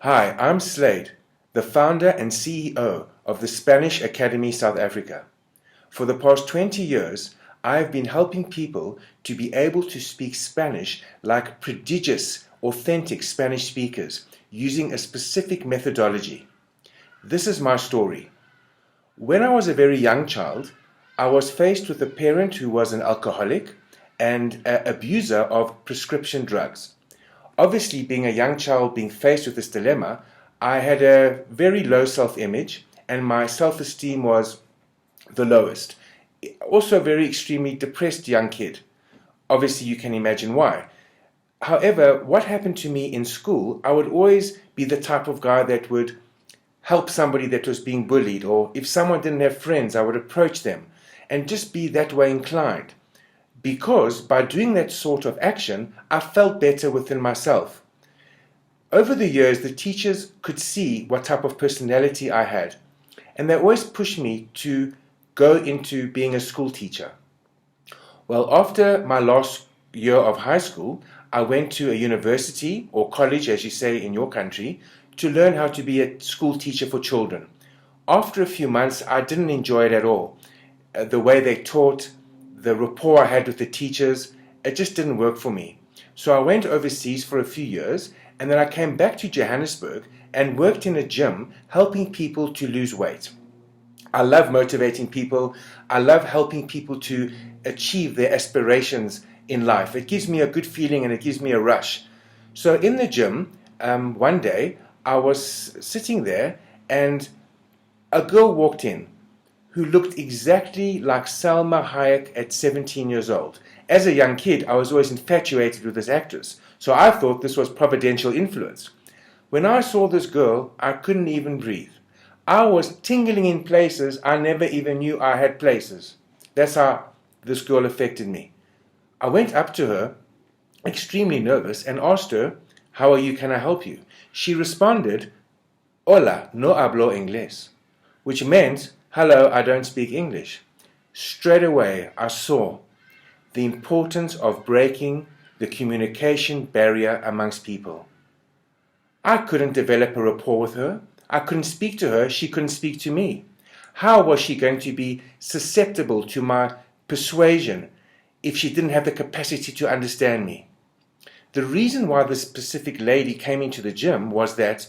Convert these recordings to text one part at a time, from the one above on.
Hi, I'm Slade, the founder and CEO of the Spanish Academy South Africa. For the past 20 years, I've been helping people to be able to speak Spanish like prodigious, authentic Spanish speakers using a specific methodology. This is my story. When I was a very young child, I was faced with a parent who was an alcoholic and an abuser of prescription drugs. Obviously, being a young child being faced with this dilemma, I had a very low self-image and my self-esteem was the lowest. Also a very extremely depressed young kid. Obviously, you can imagine why. However, what happened to me in school, I would always be the type of guy that would help somebody that was being bullied, or if someone didn't have friends, I would approach them and just be that way inclined. Because by doing that sort of action, I felt better within myself. Over the years, the teachers could see what type of personality I had, and they always pushed me to go into being a school teacher. Well, after my last year of high school, I went to a university, or college as you say in your country, to learn how to be a school teacher for children. After a few months, I didn't enjoy it at all. The way they taught, the rapport I had with the teachers, it just didn't work for me. So I went overseas for a few years, and then I came back to Johannesburg and worked in a gym helping people to lose weight. I love motivating people. I love helping people to achieve their aspirations in life. It gives me a good feeling and it gives me a rush. So in the gym, one day, I was sitting there and a girl walked in who looked exactly like Salma Hayek at 17 years old. As a young kid, I was always infatuated with this actress, so I thought this was providential influence. When I saw this girl, I couldn't even breathe. I was tingling in places I never even knew I had places. That's how this girl affected me. I went up to her, extremely nervous, and asked her, "How are you? Can I help you?" She responded, "Hola, no hablo inglés," which meant, "Hello, I don't speak English." Straight away, I saw the importance of breaking the communication barrier amongst people. I couldn't develop a rapport with her. I couldn't speak to her. She couldn't speak to me. How was she going to be susceptible to my persuasion if she didn't have the capacity to understand me? The reason why this specific lady came into the gym was that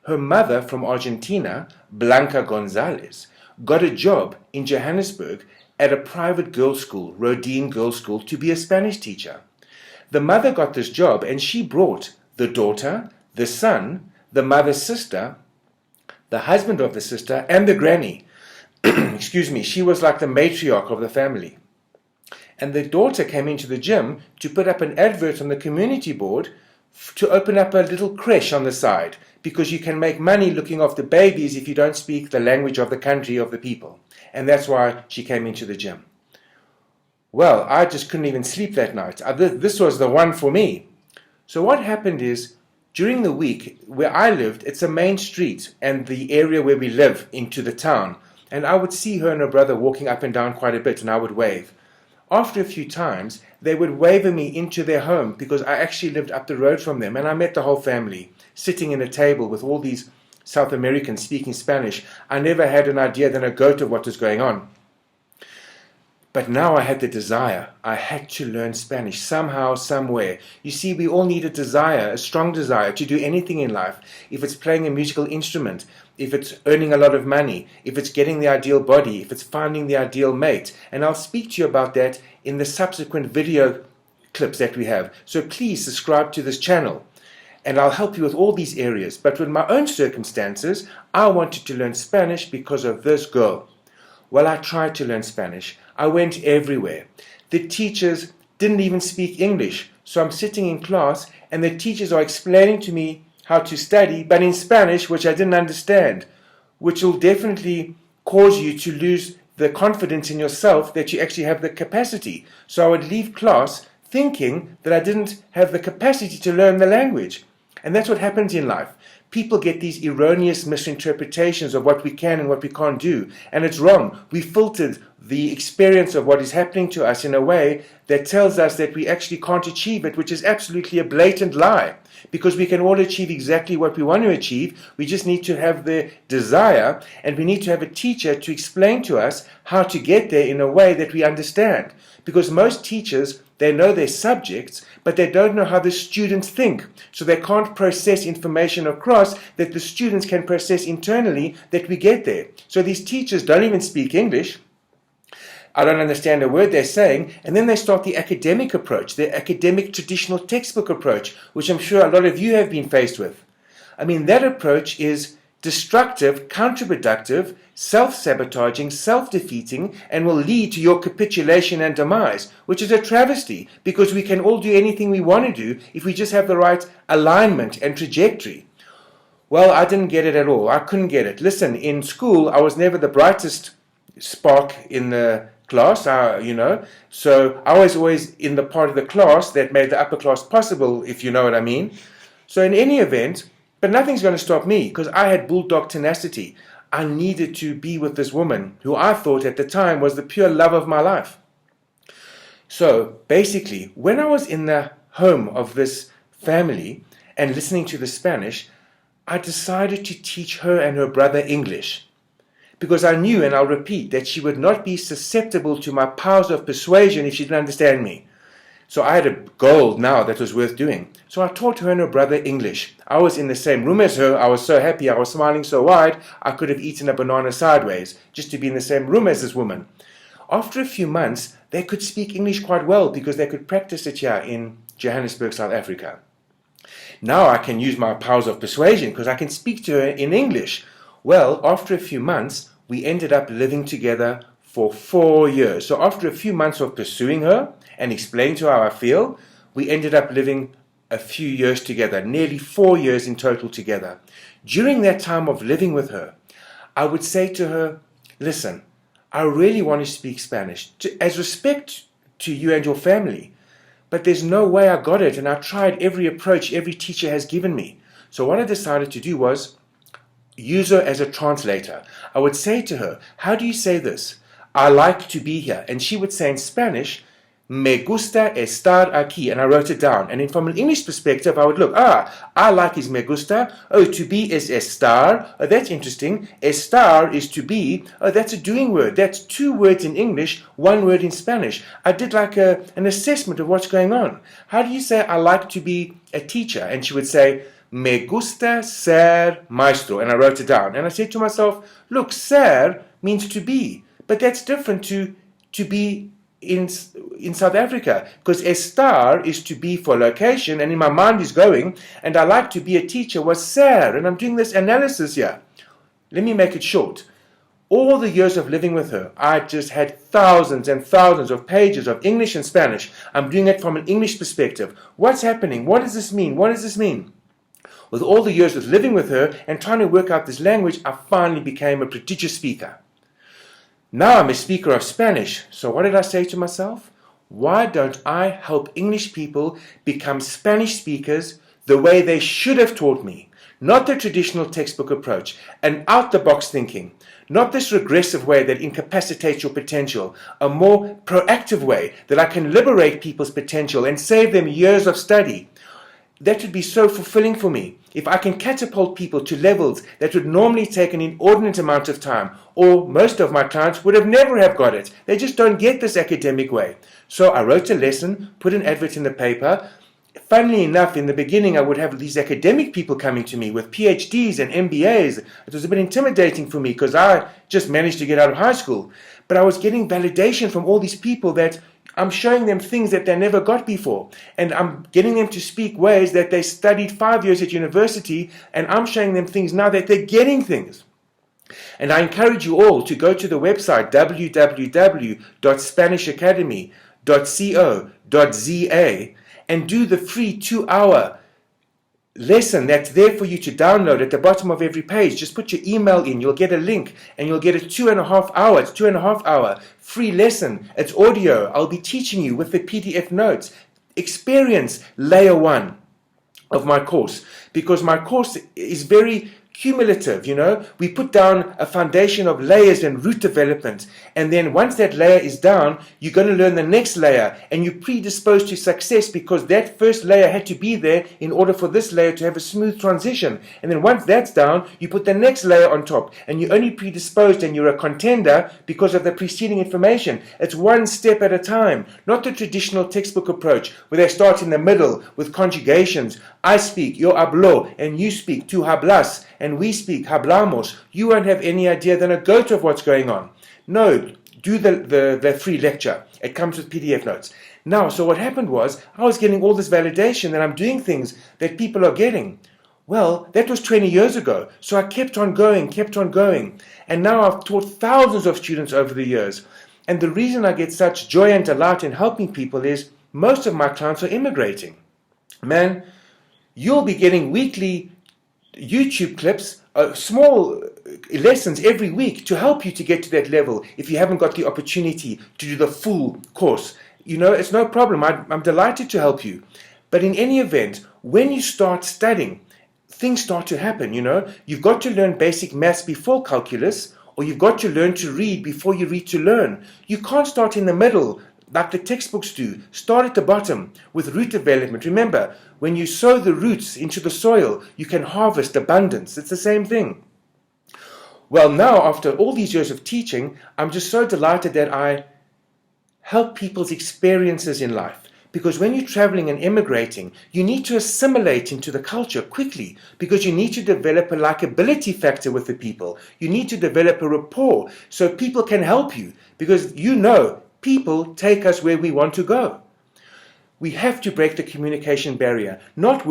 her mother from Argentina, Blanca Gonzalez, got a job in Johannesburg at a private girls' school, Rodin Girls' School, to be a Spanish teacher. The mother got this job and she brought the daughter, the son, the mother's sister, the husband of the sister, and the granny. Excuse me, she was like the matriarch of the family. And the daughter came into the gym to put up an advert on the community board to open up a little creche on the side, because you can make money looking after babies if you don't speak the language of the country of the people. And that's why she came into the gym. Well, I just couldn't even sleep that night. This was the one for me. So what happened is, during the week where I lived, it's a main street and the area where we live into the town. And I would see her and her brother walking up and down quite a bit, and I would wave. After a few times, they would wave me into their home because I actually lived up the road from them, and I met the whole family sitting in a table with all these South Americans speaking Spanish. I never had an idea then a goat of what was going on. But now I had the desire. I had to learn Spanish somehow, somewhere. You see, we all need a desire, a strong desire to do anything in life. If it's playing a musical instrument, if it's earning a lot of money, if it's getting the ideal body, if it's finding the ideal mate. And I'll speak to you about that in the subsequent video clips that we have. So please subscribe to this channel, and I'll help you with all these areas. But with my own circumstances, I wanted to learn Spanish because of this girl. Well, I tried to learn Spanish. I went everywhere. The teachers didn't even speak English. So I'm sitting in class and the teachers are explaining to me how to study, but in Spanish, which I didn't understand, which will definitely cause you to lose the confidence in yourself that you actually have the capacity. So I would leave class thinking that I didn't have the capacity to learn the language. And that's what happens in life. People get these erroneous misinterpretations of what we can and what we can't do. And it's wrong. We filtered the experience of what is happening to us in a way that tells us that we actually can't achieve it, which is absolutely a blatant lie. Because we can all achieve exactly what we want to achieve. We just need to have the desire, and we need to have a teacher to explain to us how to get there in a way that we understand. Because most teachers, they know their subjects, but they don't know how the students think. So they can't process information across that the students can process internally that we get there. So these teachers don't even speak English. I don't understand a word they're saying. And then they start the academic approach, the academic traditional textbook approach, which I'm sure a lot of you have been faced with. I mean, that approach is destructive, counterproductive, self-sabotaging, self-defeating, and will lead to your capitulation and demise, which is a travesty, because we can all do anything we want to do if we just have the right alignment and trajectory. Well, I didn't get it at all. I couldn't get it. Listen, in school, I was never the brightest spark in the class, so I was always in the part of the class that made the upper class possible, if you know what I mean. So in any event, but nothing's going to stop me, because I had bulldog tenacity. I needed to be with this woman, who I thought at the time was the pure love of my life. So basically, when I was in the home of this family and listening to the Spanish, I decided to teach her and her brother English. Because I knew, and I'll repeat, that she would not be susceptible to my powers of persuasion if she didn't understand me. So I had a goal now that was worth doing. So I taught her and her brother English. I was in the same room as her. I was so happy. I was smiling so wide, I could have eaten a banana sideways just to be in the same room as this woman. After a few months, they could speak English quite well because they could practice it here in Johannesburg, South Africa. Now I can use my powers of persuasion because I can speak to her in English. Well, after a few months, we ended up living together for 4 years. So after a few months of pursuing her and explaining to her how I feel, we ended up living a few years together, nearly 4 years in total together. During that time of living with her, I would say to her, listen, I really want to speak Spanish, as respect to you and your family, but there's no way I got it, and I tried every approach every teacher has given me. So what I decided to do was use her as a translator. I would say to her, how do you say this? I like to be here. And she would say in Spanish, me gusta estar aquí. And I wrote it down. And then from an English perspective, I would look, I like is me gusta. Oh, to be is estar. Oh, that's interesting. Estar is to be. Oh, that's a doing word. That's 2 words in English, 1 word in Spanish. I did like an assessment of what's going on. How do you say I like to be a teacher? And she would say, me gusta ser maestro. And I wrote it down. And I said to myself, look, ser means to be. But that's different to be in South Africa. Because estar is to be for location. And in my mind is going, and I like to be a teacher was ser. And I'm doing this analysis here. Let me make it short. All the years of living with her, I just had thousands and thousands of pages of English and Spanish. I'm doing it from an English perspective. What's happening? What does this mean? What does this mean? With all the years of living with her and trying to work out this language, I finally became a prodigious speaker. Now I'm a speaker of Spanish. So what did I say to myself? Why don't I help English people become Spanish speakers the way they should have taught me? Not the traditional textbook approach, an out-the-box thinking. Not this regressive way that incapacitates your potential, a more proactive way that I can liberate people's potential and save them years of study. That would be so fulfilling for me. If I can catapult people to levels that would normally take an inordinate amount of time, or most of my clients would have never have got it. They just don't get this academic way. So I wrote a lesson, put an advert in the paper. Funnily enough, in the beginning, I would have these academic people coming to me with PhDs and MBAs. It was a bit intimidating for me because I just managed to get out of high school. But I was getting validation from all these people that I'm showing them things that they never got before. And I'm getting them to speak ways that they studied 5 years at university, and I'm showing them things now that they're getting things. And I encourage you all to go to the website www.spanishacademy.co.za and do the free 2-hour lesson that's there for you to download at the bottom of every page. Just put your email in, you'll get a link, and you'll get a 2.5 hour free lesson. It's audio. I'll be teaching you with the PDF notes. Experience layer 1. of my course, because my course is very cumulative. We put down a foundation of layers and root development, and then once that layer is down, you're going to learn the next layer, and you're predisposed to success because that first layer had to be there in order for this layer to have a smooth transition. And then once that's down, you put the next layer on top, and you're only predisposed and you're a contender because of the preceding information. It's one step at a time, not the traditional textbook approach where they start in the middle with conjugations. I speak, yo hablo, and you speak, tú hablas, and we speak, hablamos. You won't have any idea than a goat of what's going on. No, do the free lecture. It comes with PDF notes. Now, so what happened was, I was getting all this validation that I'm doing things that people are getting. Well, that was 20 years ago. So I kept on going. And now I've taught thousands of students over the years. And the reason I get such joy and delight in helping people is most of my clients are immigrating. Man, you'll be getting weekly YouTube clips, small lessons every week to help you to get to that level if you haven't got the opportunity to do the full course. It's no problem. I'm delighted to help you. But in any event, when you start studying, things start to happen. You've got to learn basic maths before calculus, or you've got to learn to read before you read to learn. You can't start in the middle like the textbooks do. Start at the bottom with root development. Remember, when you sow the roots into the soil, you can harvest abundance. It's the same thing. Well, now, after all these years of teaching, I'm just so delighted that I help people's experiences in life. Because when you're traveling and immigrating, you need to assimilate into the culture quickly, because you need to develop a likability factor with the people. You need to develop a rapport so people can help you, because people take us where we want to go. We have to break the communication barrier, not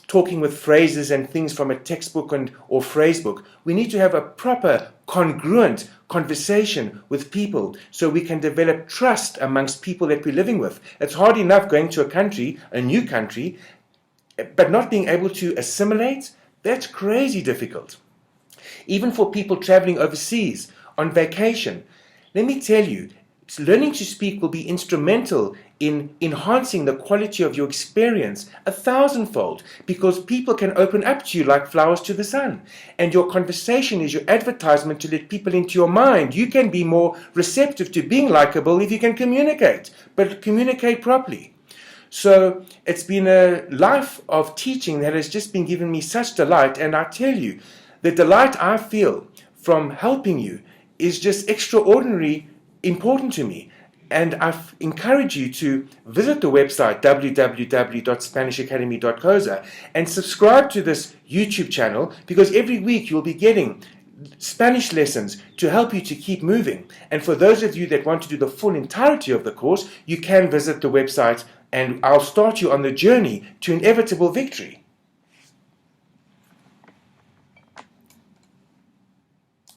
talking with phrases and things from a textbook or phrasebook. We need to have a proper, congruent conversation with people so we can develop trust amongst people that we're living with. It's hard enough going to a new country, but not being able to assimilate, that's crazy difficult. Even for people traveling overseas on vacation, let me tell you, learning to speak will be instrumental in enhancing the quality of your experience 1,000-fold, because people can open up to you like flowers to the sun. And your conversation is your advertisement to let people into your mind. You can be more receptive to being likable if you can communicate, but communicate properly. So it's been a life of teaching that has just been giving me such delight. And I tell you, the delight I feel from helping you is just extraordinary important to me. And I encourage you to visit the website www.spanishacademy.coza and subscribe to this YouTube channel, because every week you'll be getting Spanish lessons to help you to keep moving. And for those of you that want to do the full entirety of the course, you can visit the website and I'll start you on the journey to inevitable victory.